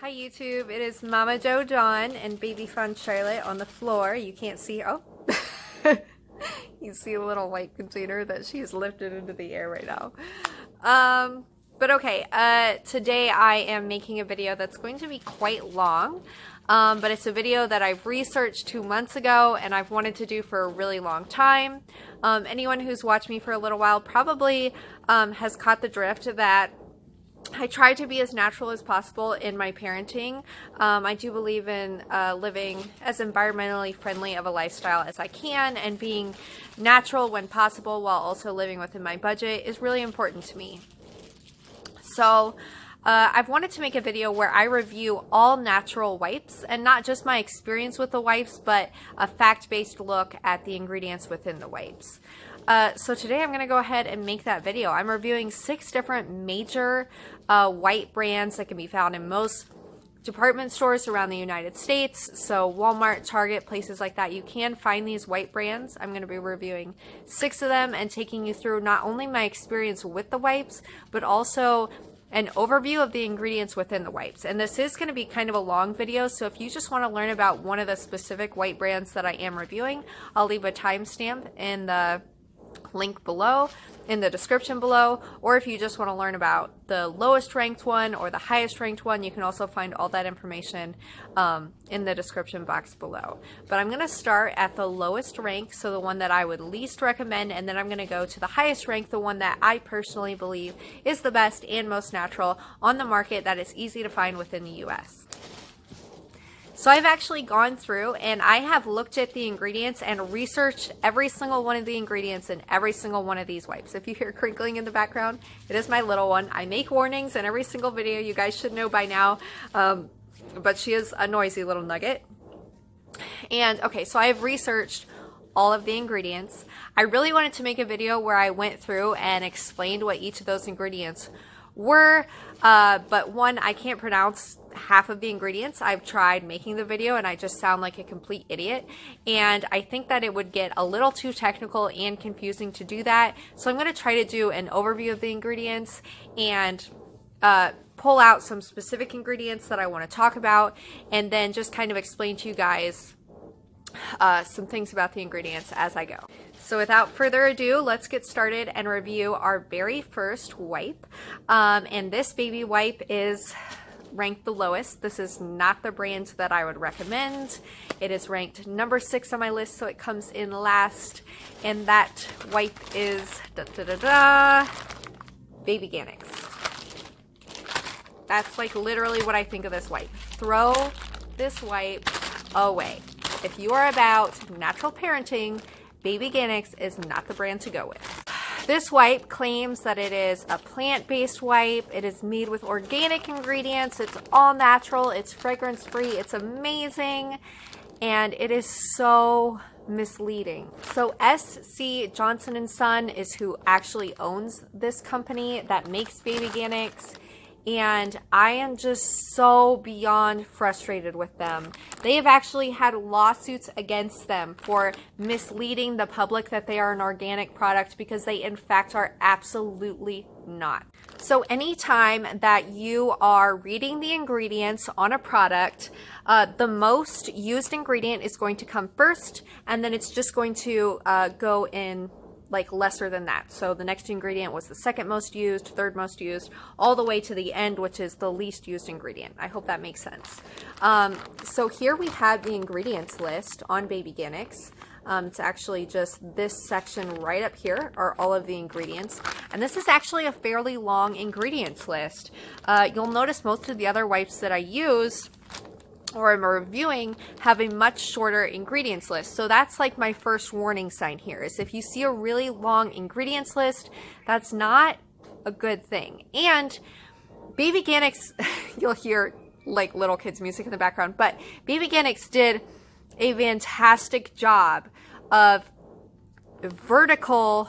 Hi YouTube, it is Mama Joe John and Baby Fun Charlotte on the floor. You can't see, oh, you see a little white container that she's lifted into the air right now. But okay, today I am making a video that's going to be quite long, but it's a video that I've researched 2 months ago and I've wanted to do for a really long time. Anyone who's watched me for a little while probably has caught the drift that I try to be as natural as possible in my parenting. I do believe in living as environmentally friendly of a lifestyle as I can, and being natural when possible while also living within my budget is really important to me. So I've wanted to make a video where I review all natural wipes, and not just my experience with the wipes, but a fact-based look at the ingredients within the wipes. So today I'm going to go ahead and make that video. I'm reviewing 6 different major wipe brands that can be found in most department stores around the United States. So Walmart, Target, places like that, you can find these wipe brands. I'm going to be reviewing 6 of them and taking you through not only my experience with the wipes, but also an overview of the ingredients within the wipes. And this is going to be kind of a long video, so if you just want to learn about one of the specific wipe brands that I am reviewing, I'll leave a timestamp in the link below, in the description below, or if you just want to learn about the lowest ranked one or the highest ranked one, you can also find all that information in the description box below. But I'm going to start at the lowest rank, so the one that I would least recommend, and then I'm going to go to the highest rank, the one that I personally believe is the best and most natural on the market that is easy to find within the US. So I've actually gone through and I have looked at the ingredients and researched every single one of the ingredients in every single one of these wipes. If you hear crinkling in the background, it is my little one. I make warnings in every single video. You guys should know by now, but she is a noisy little nugget. And okay, so I have researched all of the ingredients. I really wanted to make a video where I went through and explained what each of those ingredients were, but one, I can't pronounce half of the ingredients. I've tried making the video and I just sound like a complete idiot, and I think that it would get a little too technical and confusing to do that. So I'm going to try to do an overview of the ingredients and pull out some specific ingredients that I want to talk about, and then just kind of explain to you guys some things about the ingredients as I go. So without further ado, let's get started and review our very first wipe. And this baby wipe is ranked the lowest. This is not the brand that I would recommend. It is ranked number 6 on my list, so it comes in last. And that wipe is Babyganics. That's like literally what I think of this wipe. Throw this wipe away. If you are about natural parenting, Babyganics is not the brand to go with. This wipe claims that it is a plant-based wipe. It is made with organic ingredients. It's all natural. It's fragrance-free. It's amazing. And it is so misleading. So SC Johnson & Son is who actually owns this company that makes Babyganics. And I am just so beyond frustrated with them. They have actually had lawsuits against them for misleading the public that they are an organic product, because they in fact are absolutely not. So anytime that you are reading the ingredients on a product, the most used ingredient is going to come first, and then it's just going to go in like lesser than that. So the next ingredient was the second most used, third most used, all the way to the end, which is the least used ingredient. I hope that makes sense. So here we have the ingredients list on Babyganics. It's actually just this section right up here are all of the ingredients. And this is actually a fairly long ingredients list. You'll notice most of the other wipes that I use or am reviewing have a much shorter ingredients list. So that's like my first warning sign here, is if you see a really long ingredients list, that's not a good thing. And Babyganics, you'll hear like little kids music in the background, but Babyganics did a fantastic job of vertically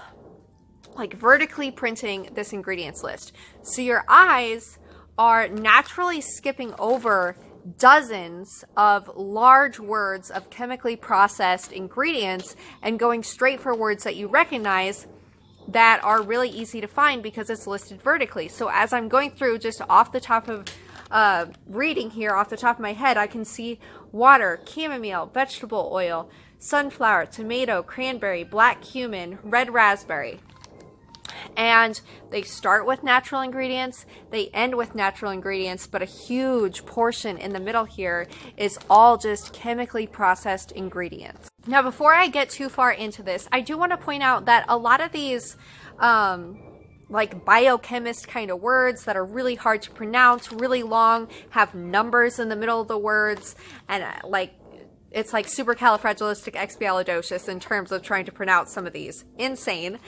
printing this ingredients list. So your eyes are naturally skipping over dozens of large words of chemically processed ingredients and going straight for words that you recognize that are really easy to find because it's listed vertically. So as I'm going through, just off the top of reading here off the top of my head, I can see water, chamomile, vegetable oil, sunflower, tomato, cranberry, black cumin, red raspberry. And they start with natural ingredients, they end with natural ingredients, but a huge portion in the middle here is all just chemically processed ingredients. Now, before I get too far into this, I do want to point out that a lot of these like biochemist kind of words that are really hard to pronounce, really long, have numbers in the middle of the words, and it's like supercalifragilisticexpialidocious in terms of trying to pronounce some of these. Insane.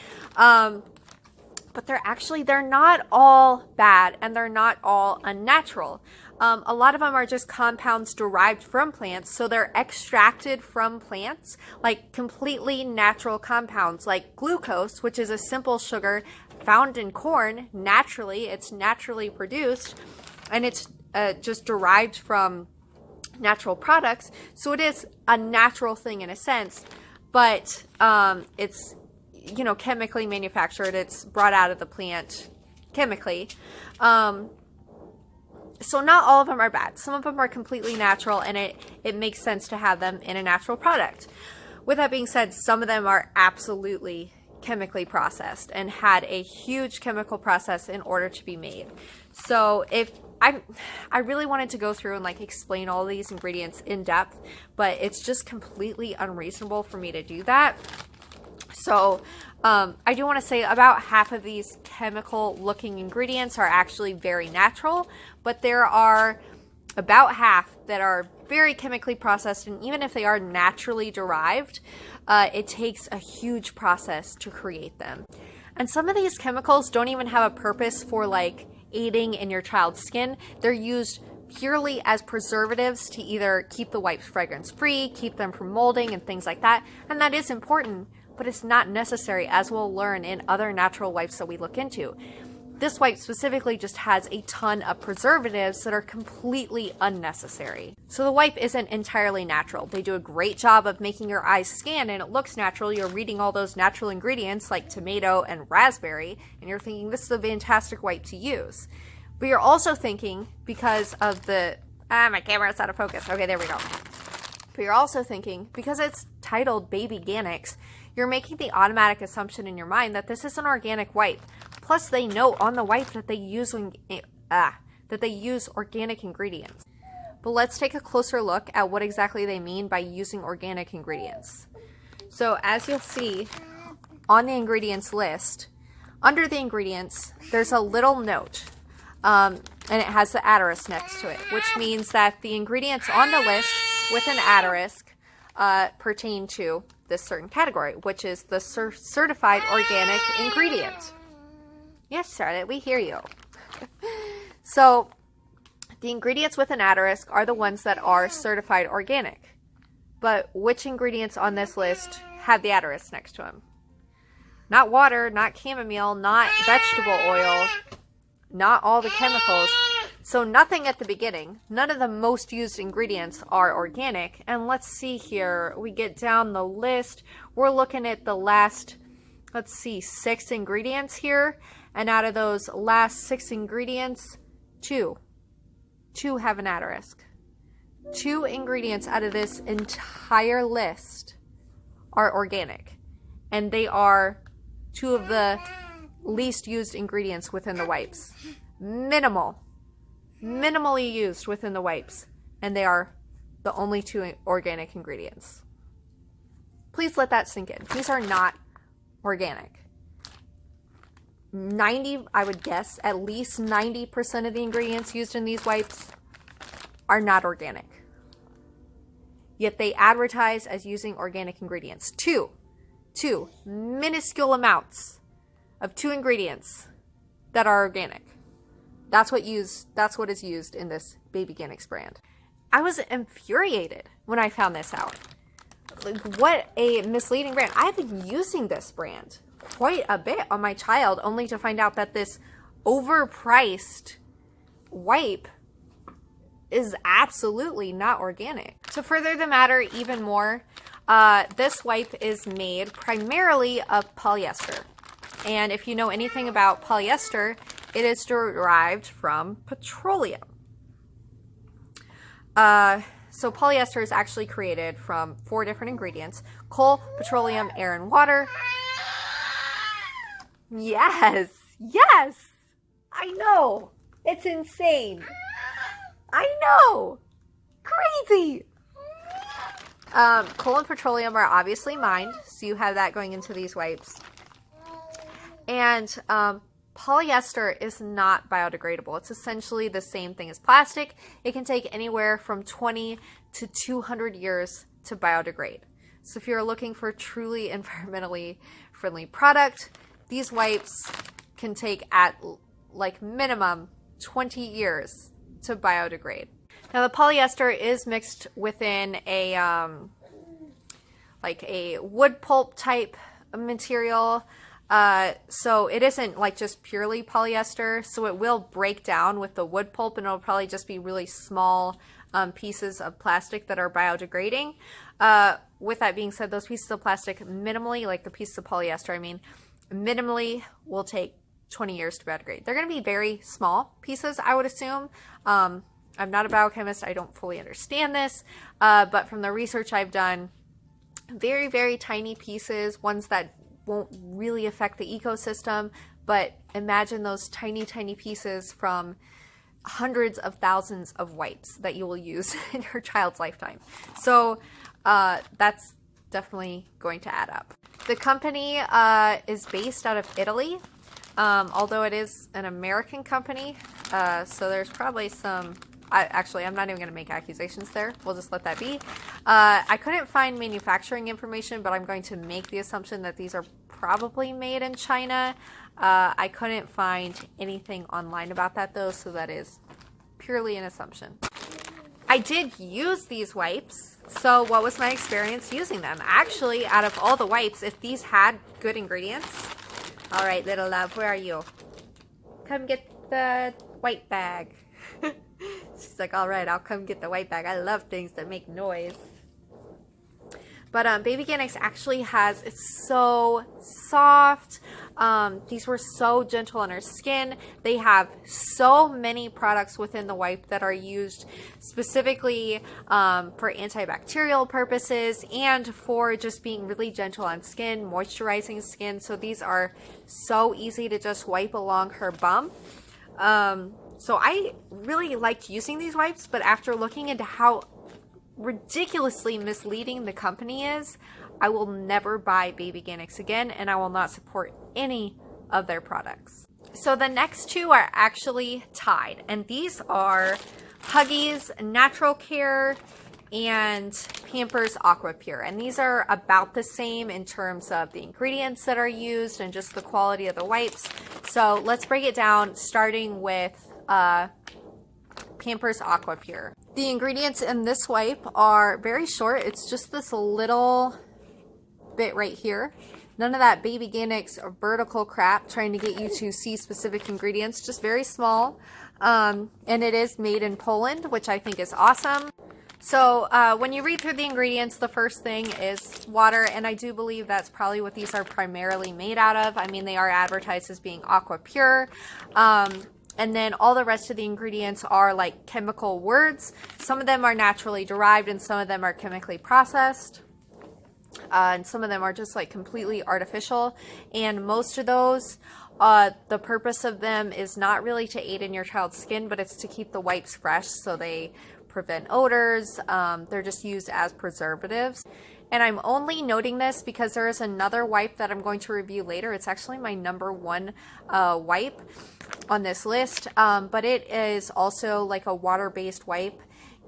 But they're not all bad, and they're not all unnatural. A lot of them are just compounds derived from plants, so they're extracted from plants, like completely natural compounds, like glucose, which is a simple sugar found in corn naturally. It's naturally produced, and it's just derived from natural products, so it is a natural thing in a sense, but it's, you know, chemically manufactured. It's brought out of the plant chemically. So not all of them are bad. Some of them are completely natural, and it makes sense to have them in a natural product. With that being said, some of them are absolutely chemically processed and had a huge chemical process in order to be made. So if I really wanted to go through and like explain all these ingredients in depth, but it's just completely unreasonable for me to do that. So I do want to say about half of these chemical looking ingredients are actually very natural, but there are about half that are very chemically processed, and even if they are naturally derived, it takes a huge process to create them. And some of these chemicals don't even have a purpose for like aiding in your child's skin. They're used purely as preservatives to either keep the wipes fragrance free, keep them from molding and things like that, and that is important, but it's not necessary, as we'll learn in other natural wipes that we look into. This wipe specifically just has a ton of preservatives that are completely unnecessary. So the wipe isn't entirely natural. They do a great job of making your eyes scan and it looks natural. You're reading all those natural ingredients like tomato and raspberry, and you're thinking this is a fantastic wipe to use. But you're also thinking, because of the, my camera's out of focus. Okay, there we go. But you're also thinking, because it's titled Babyganics, you're making the automatic assumption in your mind that this is an organic wipe. Plus, they note on the wipe that they use organic ingredients. But let's take a closer look at what exactly they mean by using organic ingredients. So, as you'll see on the ingredients list, under the ingredients, there's a little note, and it has the asterisk next to it, which means that the ingredients on the list with an asterisk pertain to this certain category, which is the certified organic ingredient. Yes, Charlotte, we hear you. So the ingredients with an asterisk are the ones that are certified organic. But which ingredients on this list have the asterisk next to them? Not water, not chamomile, not vegetable oil, not all the chemicals. So nothing at the beginning. None of the most used ingredients are organic. And let's see here. We get down the list. We're looking at the last, let's see, 6 ingredients here. And out of those last 6 ingredients, 2 have an asterisk. 2 ingredients out of this entire list are organic. And they are 2 of the least used ingredients within the wipes. Minimally used within the wipes, and they are the only 2 organic ingredients. Please let that sink in. These are not organic. I would guess at least 90% of the ingredients used in these wipes are not organic. Yet they advertise as using organic ingredients. Two minuscule amounts of 2 ingredients that are organic. That's what is used in this Babyganics brand. I was infuriated when I found this out. Like, what a misleading brand. I've been using this brand quite a bit on my child, only to find out that this overpriced wipe is absolutely not organic. To further the matter even more, this wipe is made primarily of polyester. And if you know anything about polyester, it is derived from petroleum. So polyester is actually created from 4 different ingredients: coal, petroleum, air, and water. Yes, yes, I know. It's insane. I know. Crazy. Coal and petroleum are obviously mined, so you have that going into these wipes. And polyester is not biodegradable. It's essentially the same thing as plastic. It can take anywhere from 20 to 200 years to biodegrade. So if you're looking for a truly environmentally friendly product, these wipes can take at like minimum 20 years to biodegrade. Now the polyester is mixed within a like a wood pulp type material. So it isn't like just purely polyester, so it will break down with the wood pulp, and it'll probably just be really small pieces of plastic that are biodegrading. With that being said, those pieces of plastic minimally, like the pieces of polyester, I mean, minimally will take 20 years to biodegrade. They're going to be very small pieces, I would assume. I'm not a biochemist. I don't fully understand this, but from the research I've done, very, very tiny pieces, ones that won't really affect the ecosystem, but imagine those tiny, tiny pieces from hundreds of thousands of wipes that you will use in your child's lifetime. So that's definitely going to add up. The company is based out of Italy, although it is an American company, so there's probably some... Actually, I'm not even going to make accusations there. We'll just let that be. I couldn't find manufacturing information, but I'm going to make the assumption that these are probably made in China. I couldn't find anything online about that, though, so that is purely an assumption. I did use these wipes, so what was my experience using them? Actually, out of all the wipes, if these had good ingredients... All right, little love, where are you? Come get the white bag. She's like, all right, I'll come get the white bag. I love things that make noise. But Babyganics actually has, it's so soft. These were so gentle on our skin. They have so many products within the wipe that are used specifically for antibacterial purposes and for just being really gentle on skin, moisturizing skin. So these are so easy to just wipe along her bum. So I really liked using these wipes, but after looking into how ridiculously misleading the company is, I will never buy Babyganics again, and I will not support any of their products. So the next two are actually tied, and these are Huggies Natural Care and Pamper's Aqua Pure, and these are about the same in terms of the ingredients that are used and just the quality of the wipes. So let's break it down, starting with Pamper's Aqua Pure. The ingredients in this wipe are very short. It's just this little bit right here. None of that Babyganics vertical crap trying to get you to see specific ingredients, just very small. And it is made in Poland, which I think is awesome. So when you read through the ingredients, the first thing is water, and I do believe that's probably what these are primarily made out of. I mean, they are advertised as being Aqua Pure. And then all the rest of the ingredients are like chemical words. Some of them are naturally derived and some of them are chemically processed. And some of them are just like completely artificial. And most of those, the purpose of them is not really to aid in your child's skin, but it's to keep the wipes fresh so they prevent odors. They're just used as preservatives. And I'm only noting this because there is another wipe that I'm going to review later. It's actually my #1 wipe on this list, but it is also like a water-based wipe,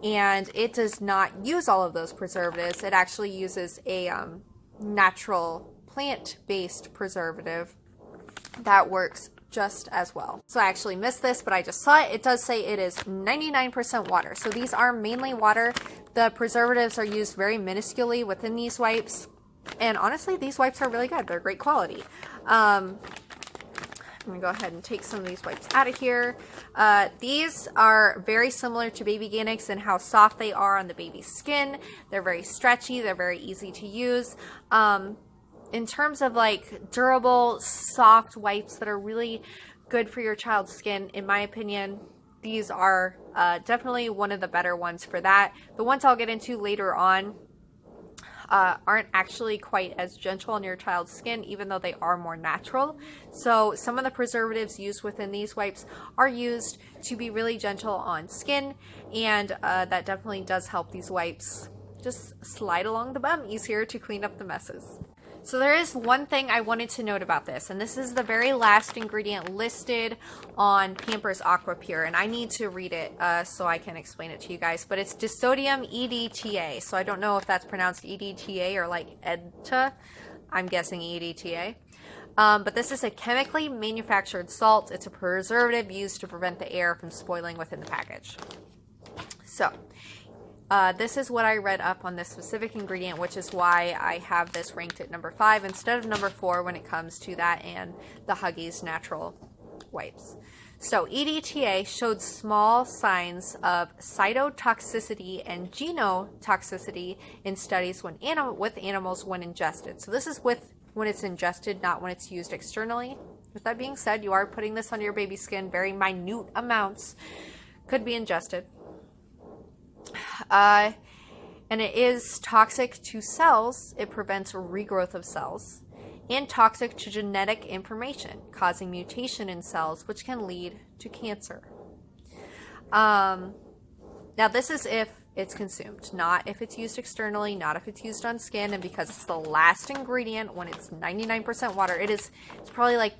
and it does not use all of those preservatives. It actually uses a natural plant-based preservative that works just as well. So I actually missed this, but I just saw it. It does say it is 99% water. So these are mainly water. The preservatives are used very minusculely within these wipes. And honestly, these wipes are really good. They're great quality. I'm going to go ahead and take some of these wipes out of here. These are very similar to Babyganics in how soft they are on the baby's skin. They're very stretchy. They're very easy to use. In terms of like durable, soft wipes that are really good for your child's skin, in my opinion, these are definitely one of the better ones for that. The ones I'll get into later on aren't actually quite as gentle on your child's skin, even though they are more natural. So some of the preservatives used within these wipes are used to be really gentle on skin, and that definitely does help these wipes just slide along the bum easier to clean up the messes. So there is one thing I wanted to note about this, and this is the very last ingredient listed on Pamper's Aqua Pure, and I need to read it so I can explain it to you guys, but it's disodium EDTA, so I don't know if that's pronounced EDTA or like EDTA. I'm guessing EDTA. But this is a chemically manufactured salt. It's a preservative used to prevent the air from spoiling within the package. So this is what I read up on this specific ingredient, which is why I have this ranked at number 5 instead of number 4 when it comes to that and the Huggies Natural wipes. So EDTA showed small signs of cytotoxicity and genotoxicity in studies with animals when ingested. So this is when it's ingested, not when it's used externally. With that being said, you are putting this on your baby skin. Very minute amounts could be ingested. And it is toxic to cells. It prevents regrowth of cells, and toxic to genetic information, causing mutation in cells, which can lead to cancer. Now this is if it's consumed, not if it's used externally, not if it's used on skin. And because it's the last ingredient, when it's 99% water, it's probably like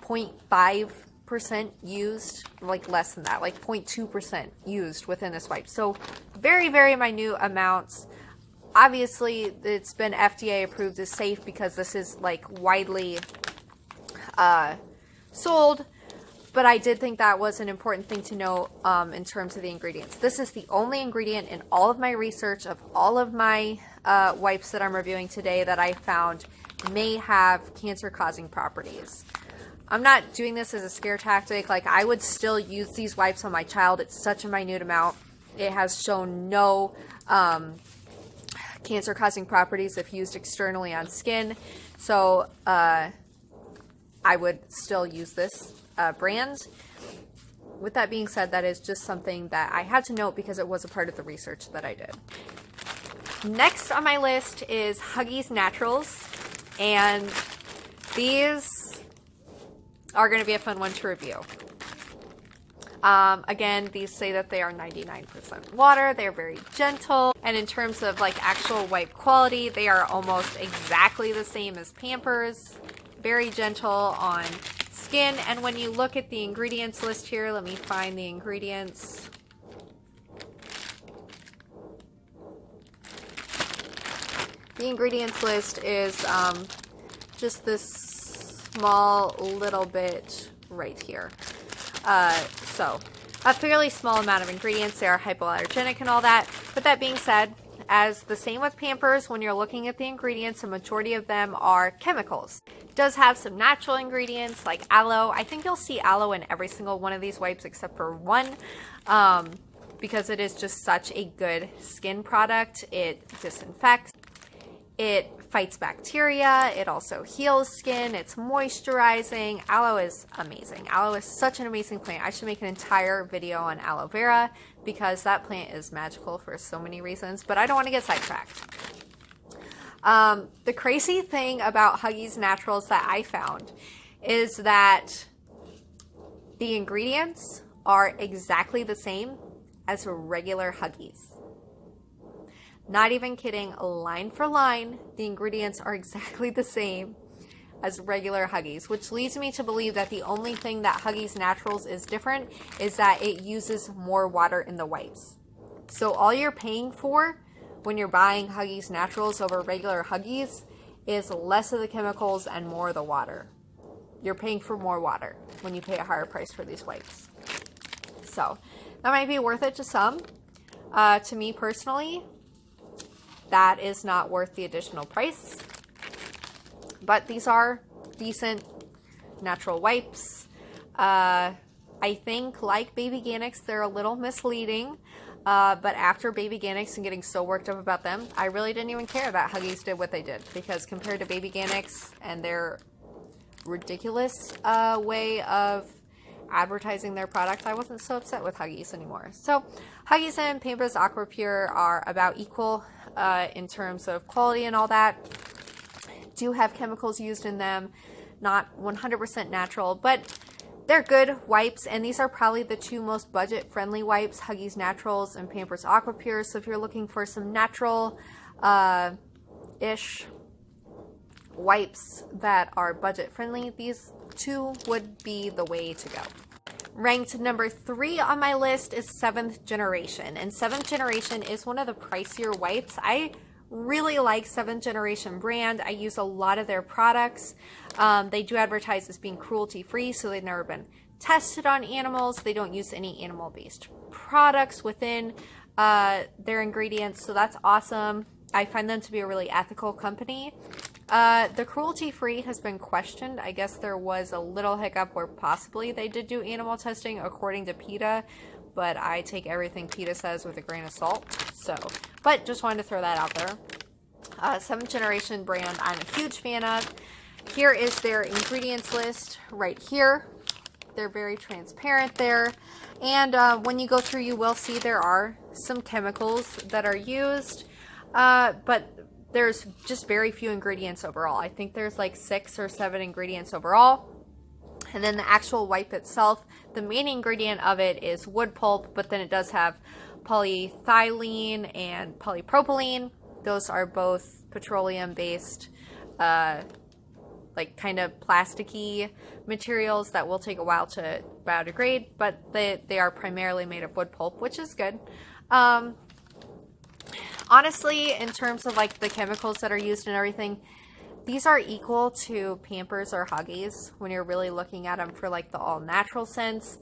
0.5% used, like less than that, like 0.2% used within this wipe. So very, very minute amounts. Obviously, it's been FDA approved as safe because this is like widely sold. But I did think that was an important thing to know in terms of the ingredients. This is the only ingredient in all of my research of all of my wipes that I'm reviewing today that I found may have cancer-causing properties. I'm not doing this as a scare tactic. Like, I would still use these wipes on my child. It's such a minute amount. It has shown no cancer-causing properties if used externally on skin. So I would still use this brand. With that being said, that is just something that I had to note because it was a part of the research that I did. Next on my list is Huggies Naturals, and these are going to be a fun one to review. Again, these say that they are 99% water. They're very gentle. And in terms of like actual wipe quality, they are almost exactly the same as Pampers. Very gentle on skin. And when you look at the ingredients list here, let me find the ingredients. The ingredients list is just this small little bit right here. So a fairly small amount of ingredients. They are hypoallergenic and all that. But that being said, as the same with Pampers, when you're looking at the ingredients, the majority of them are chemicals. It does have some natural ingredients like aloe. I think you'll see aloe in every single one of these wipes except for one, because it is just such a good skin product. It disinfects. It fights bacteria. It also heals skin. It's moisturizing. Aloe is amazing. Aloe is such an amazing plant. I should make an entire video on aloe vera because that plant is magical for so many reasons, but I don't want to get sidetracked. The crazy thing about Huggies Naturals that I found is that the ingredients are exactly the same as regular Huggies. Not even kidding, line for line, the ingredients are exactly the same as regular Huggies, which leads me to believe that the only thing that Huggies Naturals is different is that it uses more water in the wipes. So all you're paying for when you're buying Huggies Naturals over regular Huggies is less of the chemicals and more of the water. You're paying for more water when you pay a higher price for these wipes. So that might be worth it to some. To me personally, that is not worth the additional price. But these are decent natural wipes. I think, like Babyganics, they're a little misleading. But after Babyganics and getting so worked up about them, I really didn't even care that Huggies did what they did. Because compared to Babyganics and their ridiculous way of advertising their products, I wasn't so upset with Huggies anymore. So Huggies and Pampers Aqua Pure are about equal in terms of quality and all that. Do have chemicals used in them, not 100% natural, but they're good wipes, and these are probably the two most budget-friendly wipes, Huggies Naturals and Pampers Aqua Pure. So if you're looking for some natural-ish wipes that are budget-friendly, these two would be the way to go. Ranked number 3 on my list is 7th Generation, and 7th Generation is one of the pricier wipes. I really like 7th Generation brand. I use a lot of their products. They do advertise as being cruelty-free, so they've never been tested on animals. They don't use any animal-based products within their ingredients, so that's awesome. I find them to be a really ethical company. The cruelty-free has been questioned. I guess there was a little hiccup where possibly they did do animal testing according to PETA, but I take everything PETA says with a grain of salt. So, but just wanted to throw that out there. 7th Generation brand I'm a huge fan of. Here is their ingredients list right here. They're very transparent there. And when you go through, you will see there are some chemicals that are used, but there's just very few ingredients overall. I think there's like 6 or 7 ingredients overall. And then the actual wipe itself, the main ingredient of it is wood pulp, but then it does have polyethylene and polypropylene. Those are both petroleum-based, like kind of plasticky materials that will take a while to biodegrade, but they are primarily made of wood pulp, which is good. Honestly, in terms of like the chemicals that are used and everything, these are equal to Pampers or Huggies when you're really looking at them for like the all-natural sense.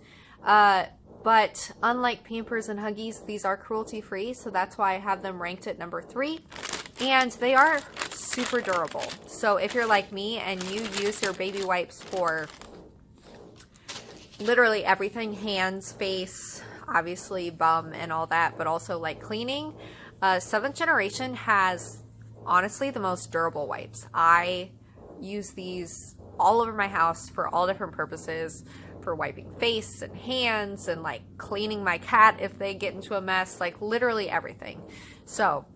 But unlike Pampers and Huggies, these are cruelty-free, so that's why I have them ranked at number 3. And they are super durable. So if you're like me and you use your baby wipes for literally everything, hands, face, obviously bum and all that, but also like cleaning, 7th Generation has honestly the most durable wipes. I use these all over my house for all different purposes, for wiping face and hands and like cleaning my cat if they get into a mess, like literally everything. So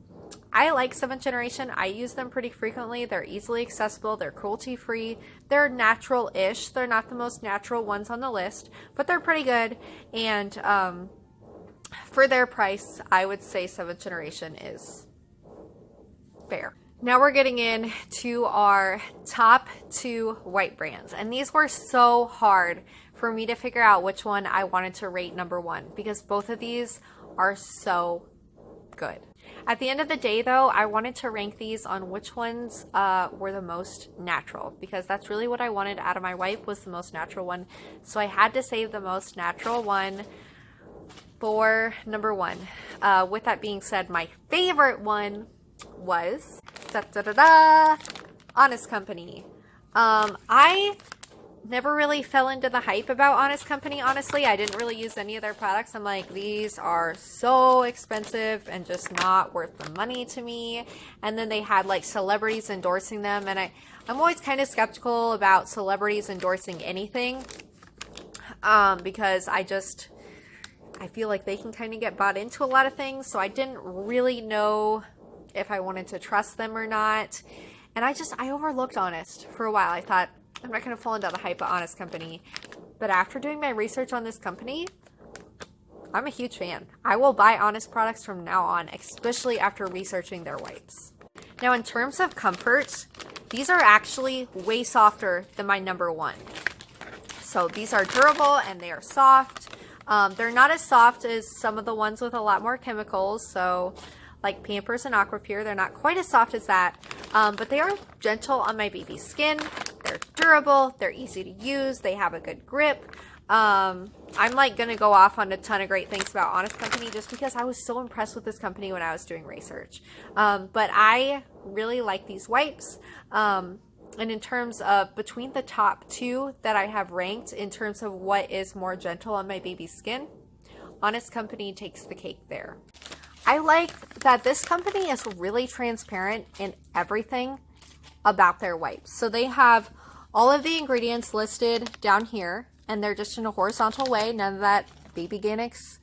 I like 7th Generation. I use them pretty frequently. They're easily accessible. They're cruelty-free. They're natural-ish. They're not the most natural ones on the list, but they're pretty good. And for their price, I would say 7th Generation is fair. Now we're getting into our top 2 wipe brands. And these were so hard for me to figure out which one I wanted to rate number 1, because both of these are so good. At the end of the day, though, I wanted to rank these on which ones were the most natural, because that's really what I wanted out of my wipe, was the most natural one. So I had to save the most natural one for number 1. With that being said, my favorite one was Honest Company. I never really fell into the hype about Honest Company, honestly. I didn't really use any of their products. I'm like, these are so expensive and just not worth the money to me. And then they had like celebrities endorsing them, and I'm always kind of skeptical about celebrities endorsing anything, because I feel like they can kind of get bought into a lot of things, so I didn't really know if I wanted to trust them or not. And I overlooked Honest for a while. I thought, I'm not going to fall into the hype of Honest Company. But after doing my research on this company, I'm a huge fan. I will buy Honest products from now on, especially after researching their wipes. Now, in terms of comfort, these are actually way softer than my number 1. So these are durable and they are soft. They're not as soft as some of the ones with a lot more chemicals. So like Pampers and Aqua Pure, they're not quite as soft as that. But they are gentle on my baby's skin. They're durable, they're easy to use, they have a good grip. I'm like gonna go off on a ton of great things about Honest Company just because I was so impressed with this company when I was doing research. But I really like these wipes. And in terms of between the top 2 that I have ranked in terms of what is more gentle on my baby's skin, Honest Company takes the cake there. I like that this company is really transparent in everything about their wipes. So they have all of the ingredients listed down here, and they're just in a horizontal way. None of that Babyganics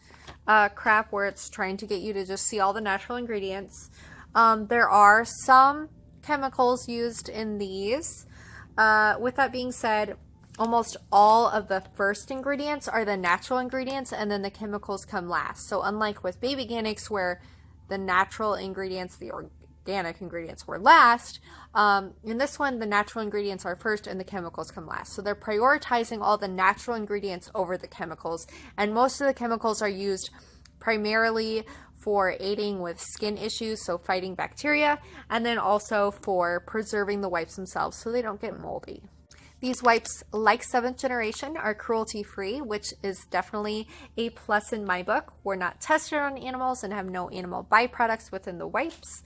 crap where it's trying to get you to just see all the natural ingredients. There are some chemicals used in these. With that being said, almost all of the first ingredients are the natural ingredients, and then the chemicals come last. So unlike with Babyganics, where the natural ingredients, the organic ingredients were last, in this one, the natural ingredients are first and the chemicals come last. So they're prioritizing all the natural ingredients over the chemicals, and most of the chemicals are used primarily for aiding with skin issues, so fighting bacteria, and then also for preserving the wipes themselves so they don't get moldy. These wipes, like 7th generation, are cruelty-free, which is definitely a plus in my book. We're not tested on animals and have no animal byproducts within the wipes.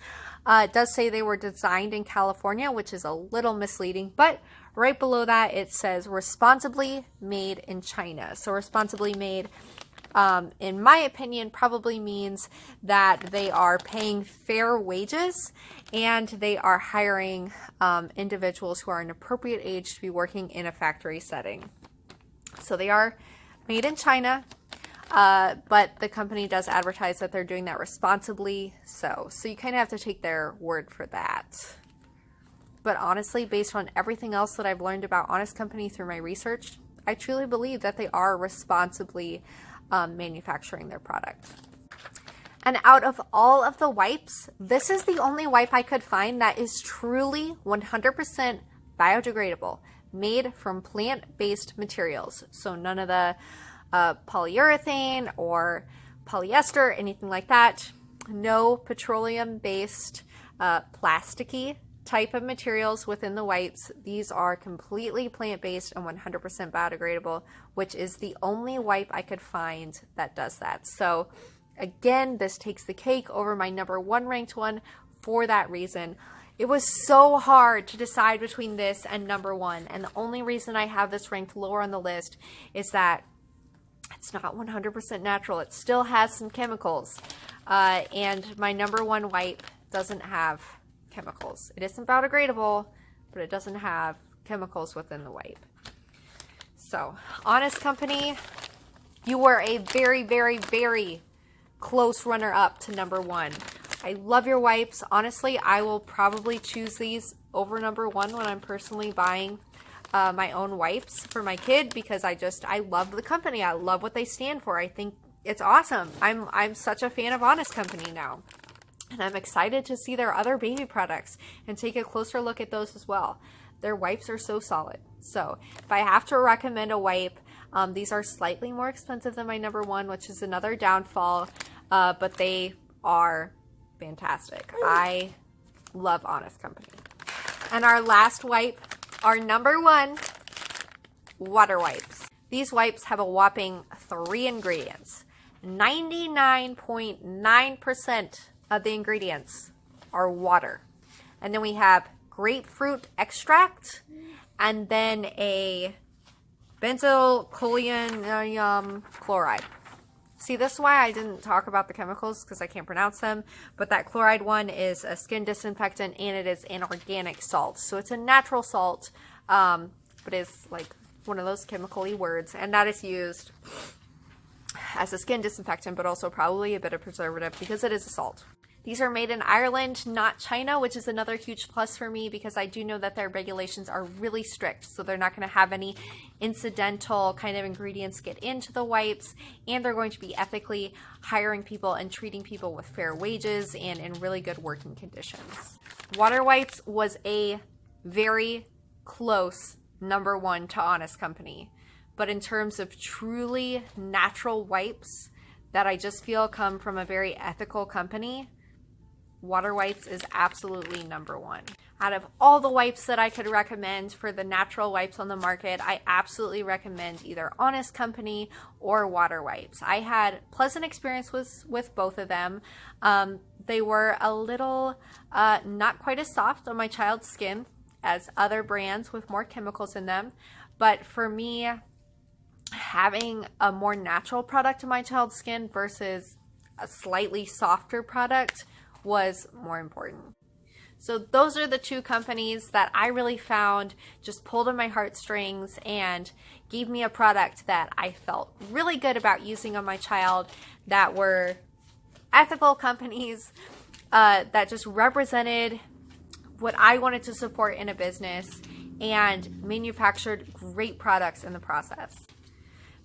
It does say they were designed in California, which is a little misleading, but right below that it says responsibly made in China. So responsibly made, in my opinion, probably means that they are paying fair wages and they are hiring individuals who are an appropriate age to be working in a factory setting. So they are made in China, but the company does advertise that they're doing that responsibly. So you kind of have to take their word for that. But honestly, based on everything else that I've learned about Honest Company through my research, I truly believe that they are responsibly manufacturing their product. And out of all of the wipes, this is the only wipe I could find that is truly 100% biodegradable, made from plant-based materials. So none of the polyurethane or polyester, anything like that. No petroleum-based plasticky type of materials within the wipes. These are completely plant-based and 100% biodegradable, which is the only wipe I could find that does that. So again, this takes the cake over my #1 ranked one for that reason. It was so hard to decide between this and #1, and the only reason I have this ranked lower on the list is that it's not 100% natural. It still has some chemicals, and my #1 wipe doesn't have chemicals. It isn't biodegradable, but it doesn't have chemicals within the wipe. So, Honest Company, you were a very, very, very close runner-up to #1. I love your wipes. Honestly, I will probably choose these over #1 when I'm personally buying my own wipes for my kid, because I love the company. I love what they stand for. I think it's awesome. I'm such a fan of Honest Company now. And I'm excited to see their other baby products and take a closer look at those as well. Their wipes are so solid. So if I have to recommend a wipe, these are slightly more expensive than my #1, which is another downfall, but they are fantastic. I love Honest Company. And our last wipe, our #1, water wipes. These wipes have a whopping 3 ingredients. 99.9% of the ingredients are water. And then we have grapefruit extract, and then a benzylcholine chloride. See, this is why I didn't talk about the chemicals, because I can't pronounce them, but that chloride one is a skin disinfectant, and it is an organic salt. So it's a natural salt, but it's like one of those chemical-y words, and that is used as a skin disinfectant, but also probably a bit of preservative because it is a salt. These are made in Ireland, not China, which is another huge plus for me, because I do know that their regulations are really strict. So they're not going to have any incidental kind of ingredients get into the wipes, and they're going to be ethically hiring people and treating people with fair wages and in really good working conditions. Water wipes was a very close #1 to Honest Company. But in terms of truly natural wipes that I just feel come from a very ethical company, water wipes is absolutely #1. Out of all the wipes that I could recommend for the natural wipes on the market, I absolutely recommend either Honest Company or water wipes. I had pleasant experience with both of them. They were a little not quite as soft on my child's skin as other brands with more chemicals in them. But for me, having a more natural product in my child's skin versus a slightly softer product was more important. So those are the two companies that I really found just pulled on my heartstrings and gave me a product that I felt really good about using on my child, that were ethical companies that just represented what I wanted to support in a business and manufactured great products in the process.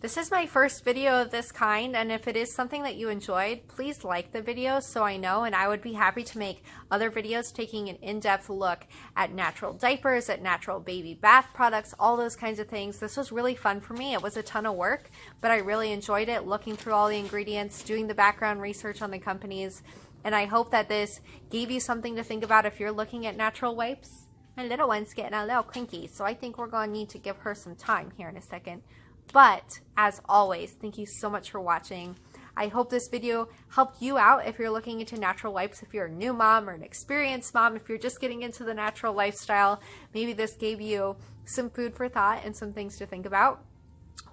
This is my first video of this kind, and if it is something that you enjoyed, please like the video so I know, and I would be happy to make other videos taking an in-depth look at natural diapers, at natural baby bath products, all those kinds of things. This was really fun for me. It was a ton of work, but I really enjoyed it, looking through all the ingredients, doing the background research on the companies, and I hope that this gave you something to think about if you're looking at natural wipes. My little one's getting a little cranky, so I think we're going to need to give her some time here in a second. But as always, thank you so much for watching. I hope this video helped you out if you're looking into natural wipes, if you're a new mom or an experienced mom, if you're just getting into the natural lifestyle. Maybe this gave you some food for thought and some things to think about.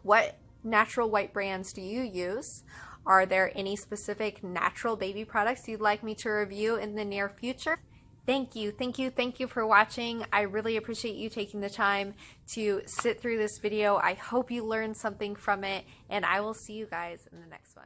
What natural wipe brands do you use? Are there any specific natural baby products you'd like me to review in the near future? Thank you for watching. I really appreciate you taking the time to sit through this video. I hope you learned something from it, and I will see you guys in the next one.